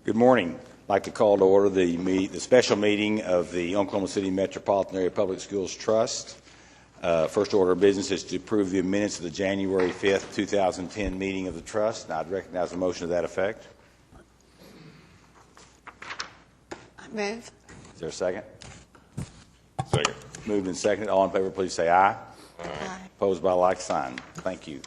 Good morning. I'd like to call to order the special meeting of the Oklahoma City Metropolitan Area Public Schools Trust. First order of business is to approve the minutes of the January 5th, 2010 meeting of the Trust. And I'd recognize a motion to that effect. I move. Is there a second? Second. Moved and seconded. All in favor, please say aye. Aye. Opposed by like sign. Thank you.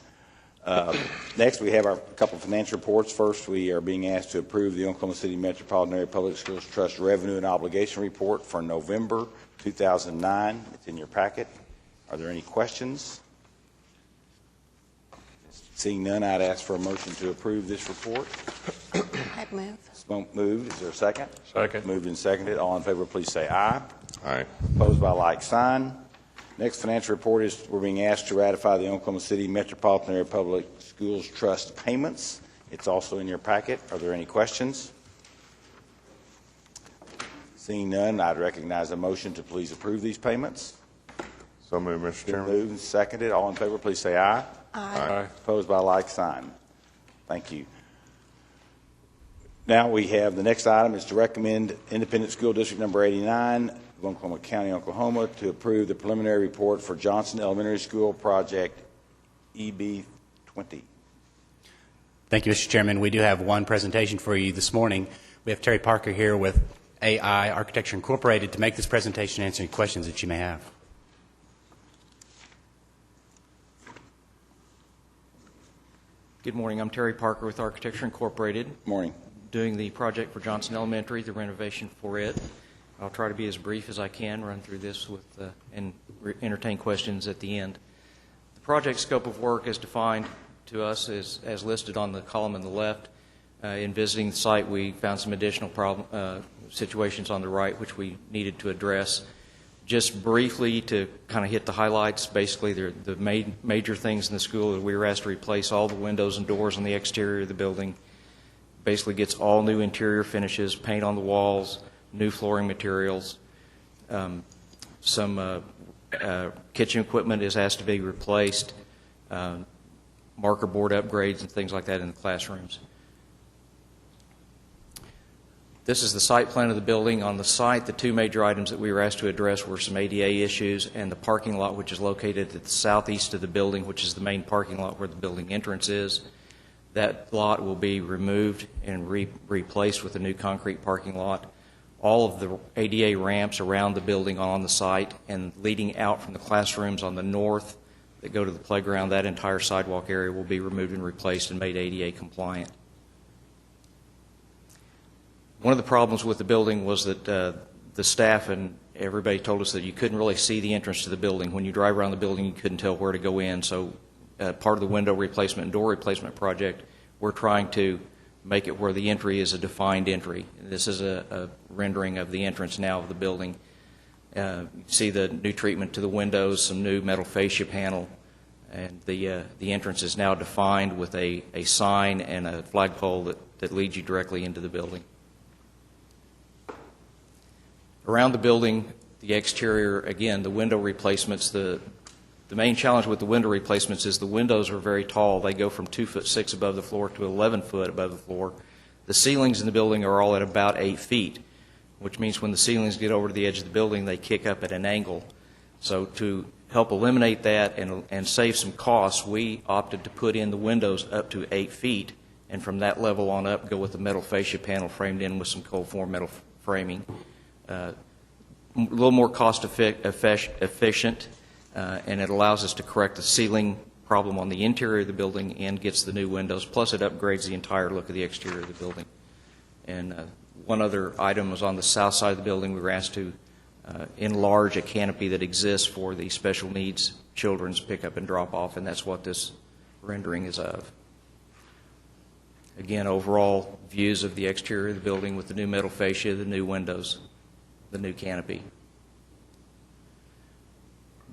Next, we have our couple of financial reports. First, we are being asked to approve the Oklahoma City Metropolitan Area Public Schools Trust Revenue and Obligation Report for November 2009. It's in your packet. Are there any questions? Seeing none, I'd ask for a motion to approve this report. I move. Smoke moved. Is there a second? Second. Moved and seconded. All in favor, please say aye. Aye. Opposed by like sign. Next financial report is we're being asked to ratify the Oklahoma City Metropolitan Area Public Schools Trust payments. It's also in your packet. Are there any questions? Seeing none, I'd recognize a motion to please approve these payments. So moved, Mr. Chairman. Moved and seconded. All in favor, please say aye. Aye. Opposed by like sign. Thank you. Now we have the next item is to recommend Independent School District number 89 of Oklahoma County, Oklahoma, to approve the preliminary report for Johnson Elementary School Project EB 20. Thank you, Mr. Chairman. We do have one presentation for you this morning. We have Terry Parker here with AI Architecture Incorporated to make this presentation and answer any questions that you may have. Good morning. I'm Terry Parker with Architecture Incorporated. Morning. Doing the project for Johnson Elementary, the renovation for it. I'll try to be as brief as I can, run through this with and entertain questions at the end. The project scope of work is defined to us as listed on the column on the left. In visiting the site, we found some additional situations on the right which we needed to address. Just briefly to kind of hit the highlights, basically the major things in the school that we were asked to replace all the windows and doors on the exterior of the building. Basically gets all new interior finishes, paint on the walls, new flooring materials. Some kitchen equipment is asked to be replaced, marker board upgrades and things like that in the classrooms. This is the site plan of the building. On the site, the two major items that we were asked to address were some ADA issues and the parking lot, which is located at the southeast of the building, which is the main parking lot where the building entrance is. That lot will be removed and replaced with a new concrete parking lot. All of the ADA ramps around the building on the site and leading out from the classrooms on the north that go to the playground, that entire sidewalk area will be removed and replaced and made ADA compliant. One of the problems with the building was that the staff and everybody told us that you couldn't really see the entrance to the building. When you drive around the building, you couldn't tell where to go in. So part of the window replacement and door replacement project, we're trying to make it where the entry is a defined entry. This is a rendering of the entrance now of the building. You see the new treatment to the windows, some new metal fascia panel, and the entrance is now defined with a sign and a flagpole that leads you directly into the building. Around the building, the exterior, again, the window replacements, the main challenge with the window replacements is the windows are very tall. They go from 2'6" above the floor to 11 foot above the floor. The ceilings in the building are all at about 8 feet, which means when the ceilings get over to the edge of the building, they kick up at an angle. So to help eliminate that and save some costs, we opted to put in the windows up to 8 feet, and from that level on up, go with the metal fascia panel framed in with some cold form metal framing. A little more cost efficient. And it allows us to correct the ceiling problem on the interior of the building and gets the new windows, plus it upgrades the entire look of the exterior of the building. And one other item was on the south side of the building. We were asked to enlarge a canopy that exists for the special needs children's pickup and drop off, and that's what this rendering is of. Again, overall views of the exterior of the building with the new metal fascia, the new windows, the new canopy.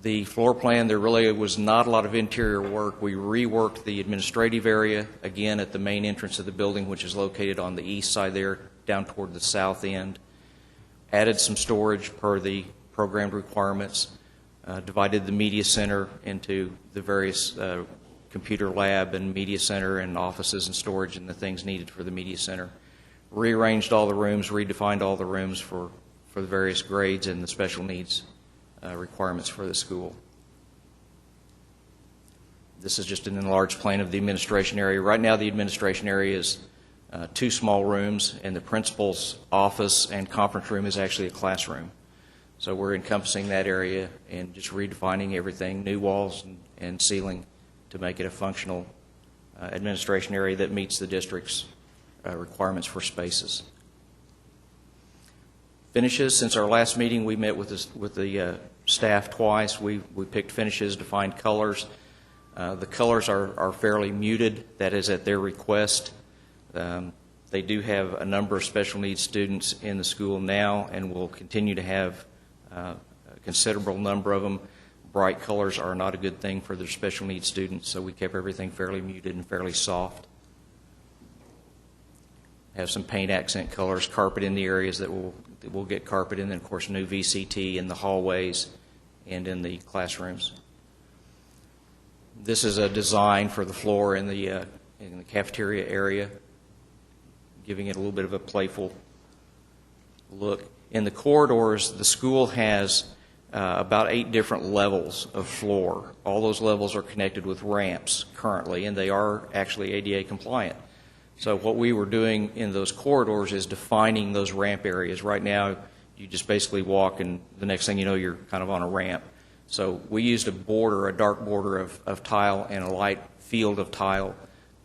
The floor plan, there really was not a lot of interior work. We reworked the administrative area, again, at the main entrance of the building, which is located on the east side there, down toward the south end. Added some storage per the programmed requirements. Divided the media center into the various computer lab and media center and offices and storage and the things needed for the media center. rearranged all the rooms, redefined all the rooms for the various grades and the special needs requirements for the school. This is just an enlarged plan of the administration area. Right now, the administration area is 2 small rooms, and the principal's office and conference room is actually a classroom. So we're encompassing that area and just redefining everything, new walls and ceiling to make it a functional administration area that meets the district's requirements for spaces. Finishes, since our last meeting, we met with the staff twice. We picked finishes, defined colors. The colors are fairly muted. That is at their request. They do have a number of special needs students in the school now and will continue to have a considerable number of them. Bright colors are not a good thing for their special needs students, so we kept everything fairly muted and fairly soft. Have some paint accent colors, carpet in the areas that will get carpet, and then, of course, new VCT in the hallways and in the classrooms. This is a design for the floor in the cafeteria area, giving it a little bit of a playful look. In the corridors, the school has about 8 different levels of floor. All those levels are connected with ramps currently, and they are actually ADA compliant. So what we were doing in those corridors is defining those ramp areas. Right now, you just basically walk, and the next thing you know, you're kind of on a ramp. So we used a border, a dark border of tile and a light field of tile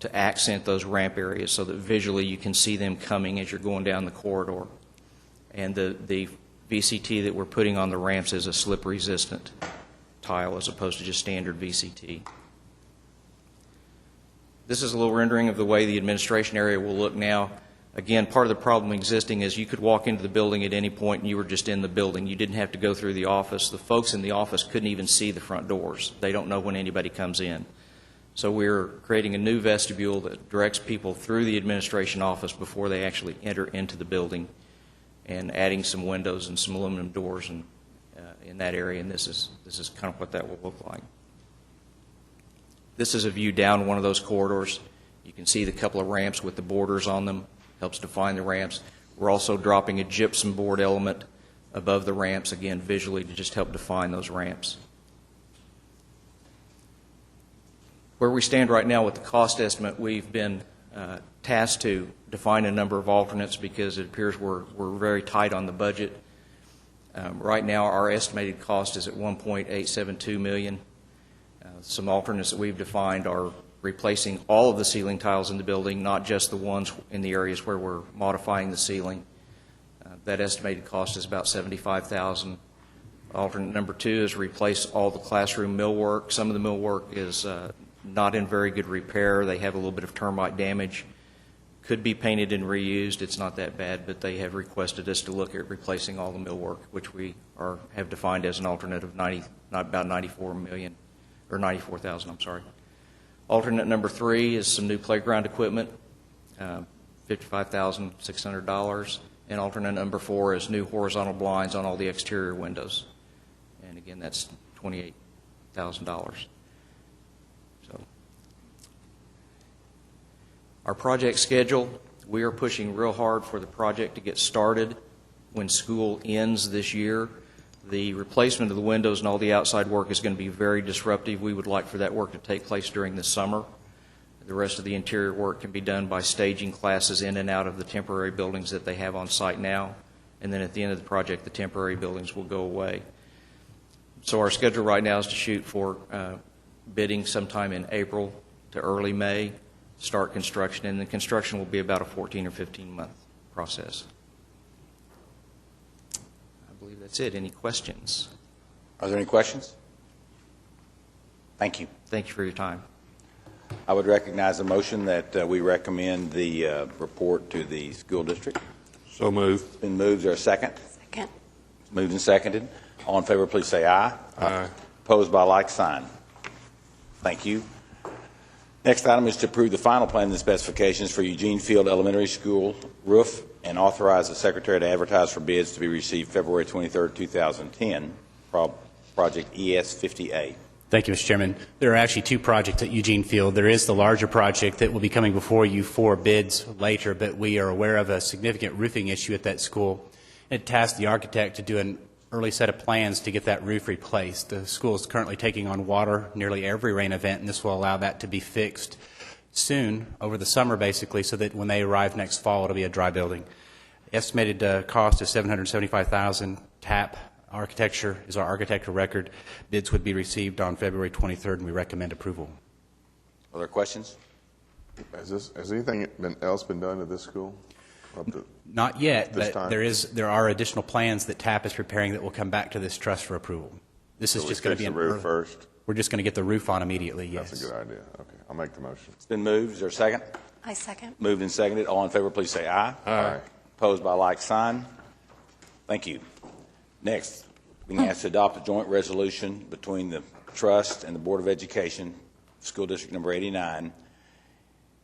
to accent those ramp areas so that visually you can see them coming as you're going down the corridor. And the VCT that we're putting on the ramps is a slip-resistant tile as opposed to just standard VCT. This is a little rendering of the way the administration area will look now. Again, part of the problem existing is you could walk into the building at any point and you were just in the building. You didn't have to go through the office. The folks in the office couldn't even see the front doors. They don't know when anybody comes in. So we're creating a new vestibule that directs people through the administration office before they actually enter into the building, and adding some windows and some aluminum doors in that area, and this is kind of what that will look like. This is a view down one of those corridors. You can see the couple of ramps with the borders on them. Helps define the ramps. We're also dropping a gypsum board element above the ramps, again, visually to just help define those ramps. Where we stand right now with the cost estimate, we've been tasked to define a number of alternates because it appears we're very tight on the budget. Right now, our estimated cost is at $1.872 million. Some alternates that we've defined are replacing all of the ceiling tiles in the building, not just the ones in the areas where we're modifying the ceiling. That estimated cost is about $75,000. Alternate number 2 is replace all the classroom millwork. Some of the millwork is not in very good repair. They have a little bit of termite damage. Could be painted and reused. It's not that bad, but they have requested us to look at replacing all the millwork, which we have defined as an alternate of about $94 million, or $94,000, I'm sorry. Alternate number 3 is some new playground equipment, $55,600. And alternate number 4 is new horizontal blinds on all the exterior windows. And again, that's $28,000. So, our project schedule, we are pushing real hard for the project to get started when school ends this year. The replacement of the windows and all the outside work is going to be very disruptive. We would like for that work to take place during the summer. The rest of the interior work can be done by staging classes in and out of the temporary buildings that they have on site now. And then at the end of the project, the temporary buildings will go away. So our schedule right now is to shoot for bidding sometime in April to early May, start construction, and the construction will be about a 14 or 15-month process. I believe that's it. Any questions? Are there any questions? Thank you. Thank you for your time. I would recognize a motion that we recommend the report to the school district. So moved. It's been moved. Is there a second? Second. Moved and seconded. All in favor, please say aye. Aye. Opposed by like sign. Thank you. Next item is to approve the final plan and specifications for Eugene Field Elementary School roof and authorize the Secretary to advertise for bids to be received February 23, 2010, project ES 50A. Thank you, Mr. Chairman. There are actually two projects at Eugene Field. There is the larger project that will be coming before you for bids later, but we are aware of a significant roofing issue at that school. It tasked the architect to do an early set of plans to get that roof replaced. The school is currently taking on water nearly every rain event, and this will allow that to be fixed soon, over the summer basically, so that when they arrive next fall, it'll be a dry building. Estimated cost is $775,000. TAP architecture is our architectural record. Bids would be received on February 23rd, and we recommend approval. Other questions? Has anything else been done at this school? Up to Not yet, this but time? there are additional plans that TAP is preparing that will come back to this trust for approval. This is So we just going to fix be the roof first? We're just going to get the roof on immediately. Yes. That's a good idea. Okay, I'll make the motion. It's been moved. Is there a second? I second. Moved and seconded. All in favor, please say aye. Aye. Opposed by like sign. Thank you. Next, being asked to adopt a joint resolution between the Trust and the Board of Education, School District Number 89,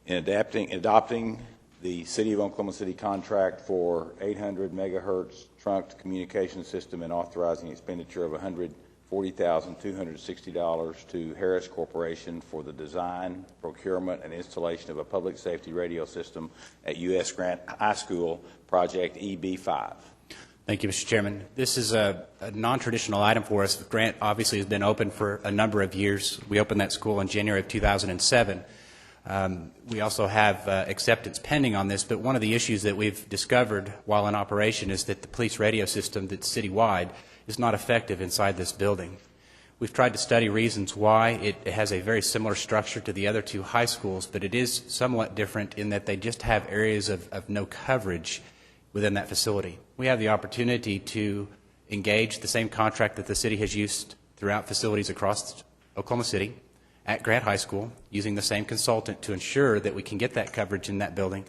in adopting the City of Oklahoma City contract for 800 megahertz trunked communication system and authorizing expenditure of $140,260 to Harris Corporation for the design, procurement, and installation of a public safety radio system at U.S. Grant High School, Project EB5. Thank you, Mr. Chairman. This is a non-traditional item for us. Grant obviously has been open for a number of years. We opened that school in January of 2007. We also have acceptance pending on this, but one of the issues that we've discovered while in operation is that the police radio system that's citywide is not effective inside this building. We've tried to study reasons why. It has a very similar structure to the other two high schools, but it is somewhat different in that they just have areas of no coverage within that facility. We have the opportunity to engage the same contract that the city has used throughout facilities across Oklahoma City at Grant High School, using the same consultant to ensure that we can get that coverage in that building.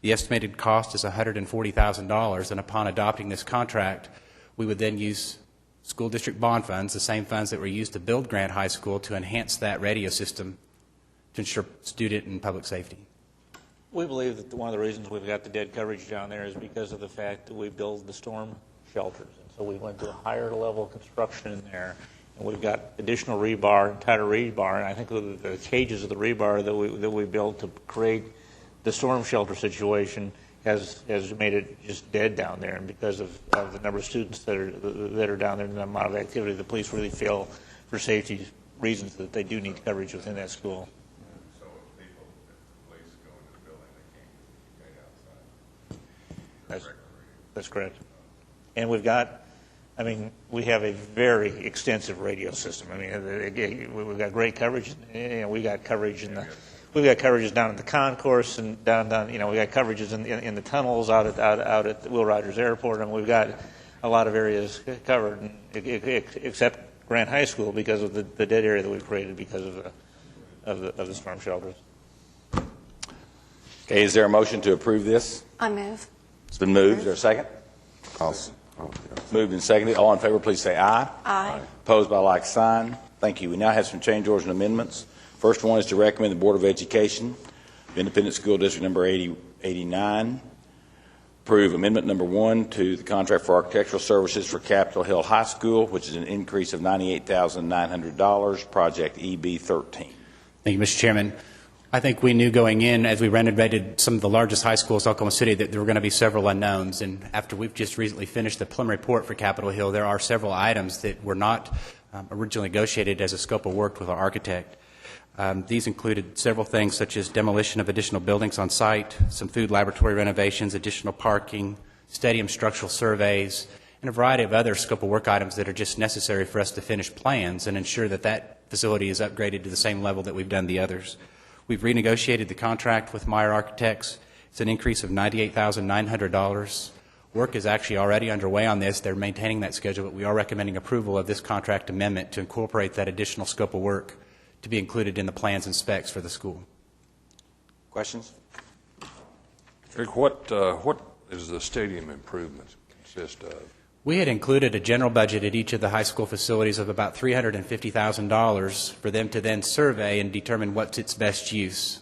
The estimated cost is $140,000, and upon adopting this contract, we would then use school district bond funds, the same funds that were used to build Grant High School, to enhance that radio system to ensure student and public safety. We believe that one of the reasons we've got the dead coverage down there is because of the fact that we build the storm shelters. And so we went to a higher level of construction in there, and we've got additional rebar, tighter rebar, and I think the cages of the rebar that we built to create the storm shelter situation has made it just dead down there. And because of the number of students that are down there and the amount of activity, the police really feel, for safety reasons, that they do need coverage within that school. That's correct. And we've got, we have a very extensive radio system. We've got great coverage. We've got coverage we've got coverages down at the concourse and down. We've got coverages in the tunnels out at Will Rogers Airport, and we've got a lot of areas covered, except Grant High School, because of the dead area that we've created because of the storm shelters. Okay, is there a motion to approve this? I move. It's been moved. Is there a second? Moved and seconded. All in favor, please say aye. Aye. Opposed by like sign. Thank you. We now have some change orders and amendments. First one is to recommend the Board of Education, Independent School District Number 89, approve amendment number 1 to the contract for architectural services for Capitol Hill High School, which is an increase of $98,900, project EB13. Thank you, Mr. Chairman. I think we knew going in, as we renovated some of the largest high schools in Oklahoma City, that there were going to be several unknowns. And after we've just recently finished the preliminary report for Capitol Hill, there are several items that were not originally negotiated as a scope of work with our architect. These included several things such as demolition of additional buildings on site, some food laboratory renovations, additional parking, stadium structural surveys, and a variety of other scope of work items that are just necessary for us to finish plans and ensure that that facility is upgraded to the same level that we've done the others. We've renegotiated the contract with Meyer Architects. It's an increase of $98,900. Work is actually already underway on this. They're maintaining that schedule, but we are recommending approval of this contract amendment to incorporate that additional scope of work to be included in the plans and specs for the school. Questions? Rick, what is the stadium improvements consist of? We had included a general budget at each of the high school facilities of about $350,000 for them to then survey and determine what's its best use.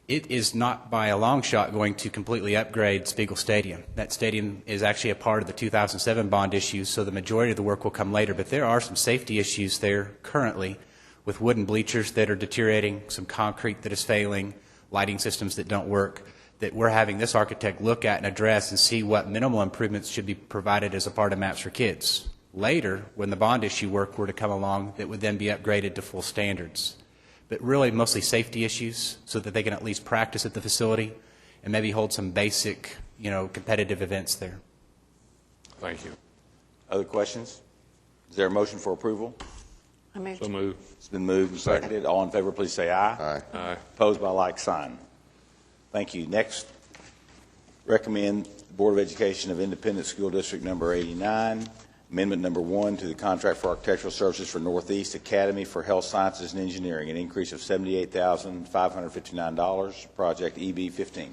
It is not by a long shot going to completely upgrade Spiegel Stadium. That stadium is actually a part of the 2007 bond issues, so the majority of the work will come later, but there are some safety issues there currently with wooden bleachers that are deteriorating, some concrete that is failing, lighting systems that don't work, that we're having this architect look at and address and see what minimal improvements should be provided as a part of Maps for Kids. Later, when the bond issue work were to come along, that would then be upgraded to full standards. But really mostly safety issues so that they can at least practice at the facility and maybe hold some basic, competitive events there. Thank you. Other questions? Is there a motion for approval? I move. So move. It's been moved and seconded. All in favor, please say aye. Aye. Aye. Opposed by like sign. Thank you. Next, recommend the Board of Education of Independent School District Number 89, Amendment Number 1 to the contract for architectural services for Northeast Academy for Health Sciences and Engineering, an increase of $78,559, project EB15.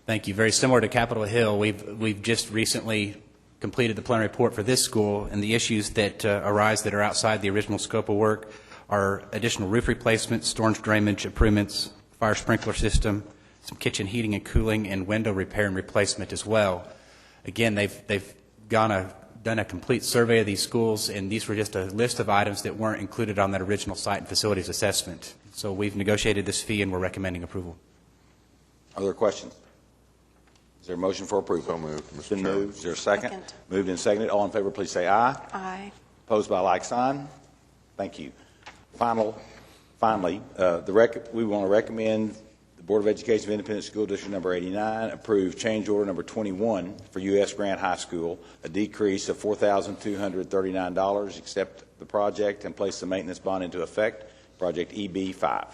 Thank you. Very similar to Capitol Hill, we've just recently completed the plan report for this school, and the issues that arise that are outside the original scope of work are additional roof replacements, storm drainage improvements, fire sprinkler system, some kitchen heating and cooling, and window repair and replacement as well. Again, they've done a complete survey of these schools, and these were just a list of items that weren't included on that original site and facilities assessment. So we've negotiated this fee, and we're recommending approval. Other questions? Is there a motion for approval? So moved, Mr. It's been Chairman. moved. Is there a second? Second. Moved and seconded. All in favor, please say aye. Aye. Opposed by like sign. Thank you. Finally, we want to recommend the Board of Education of Independent School District Number 89 approve change order number 21 for U.S. Grant High School, a decrease of $4,239, accept the project and place the maintenance bond into effect, project EB5.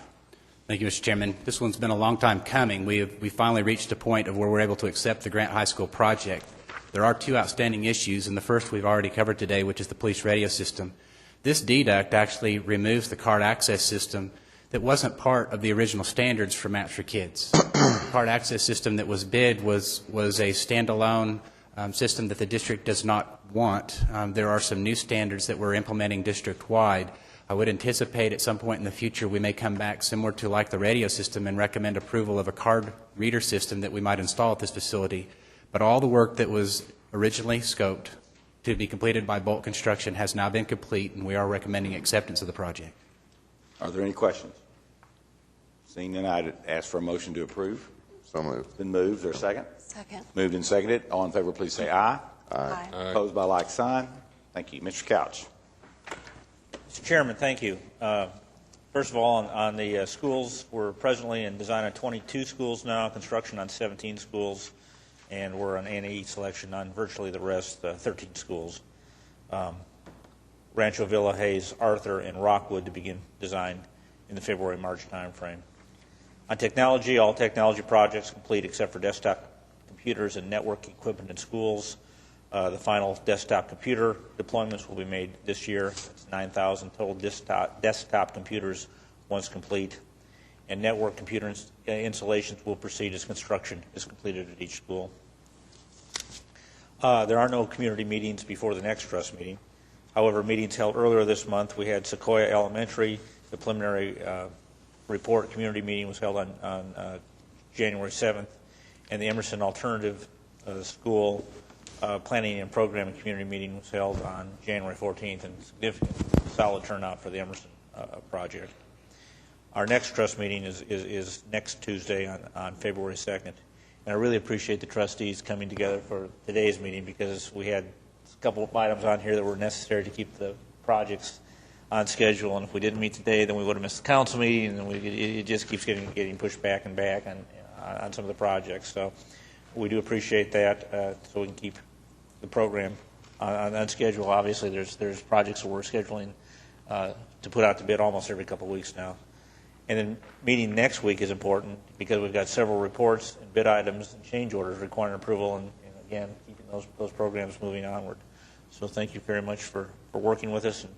Thank you, Mr. Chairman. This one's been a long time coming. We finally reached a point of where we're able to accept the Grant High School project. There are two outstanding issues, and the first we've already covered today, which is the police radio system. This deduct actually removes the card access system that wasn't part of the original standards for Maps for Kids. The card access system that was bid was a standalone system that the district does not want. There are some new standards that we're implementing district-wide. I would anticipate at some point in the future we may come back similar to like the radio system and recommend approval of a card reader system that we might install at this facility. But all the work that was originally scoped to be completed by Bolt Construction has now been complete, and we are recommending acceptance of the project. Are there any questions? Seeing none, I'd ask for a motion to approve. So moved. It's been moved. Is there a second? Second. Moved and seconded. All in favor, please say aye. Aye. Opposed by like sign. Thank you. Mr. Couch. Mr. Chairman, thank you. First of all, on the schools, we're presently in design on 22 schools now, construction on 17 schools, and we're on A&E selection on virtually the rest, 13 schools. Rancho Villa, Hayes, Arthur, and Rockwood to begin design in the February-March timeframe. On technology, all technology projects complete except for desktop computers and network equipment in schools. The final desktop computer deployments will be made this year. It's 9,000 total desktop computers once complete. And network computer installations will proceed as construction is completed at each school. There are no community meetings before the next trust meeting. However, meetings held earlier this month, we had Sequoia Elementary. The preliminary report community meeting was held on January 7th, and the Emerson Alternative School Planning and Programming Community Meeting was held on January 14th, and significant solid turnout for the Emerson project. Our next trust meeting is next Tuesday on February 2nd, and I really appreciate the trustees coming together for today's meeting because we had a couple of items on here that were necessary to keep the projects on schedule, and if we didn't meet today, then we would have missed the council meeting, and it just keeps getting pushed back and back on some of the projects. So we do appreciate that, so we can keep the program on schedule. Obviously, there's projects that we're scheduling to put out to bid almost every couple of weeks now. And then meeting next week is important because we've got several reports and bid items and change orders requiring approval, and again, keeping those programs moving onward. So thank you very much for working with us and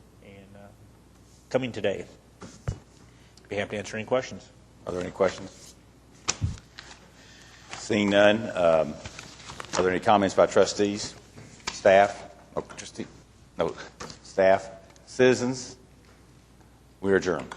coming today. Be happy to answer any questions. Are there any questions? Seeing none, are there any comments by trustees, staff, staff, citizens? We are adjourned.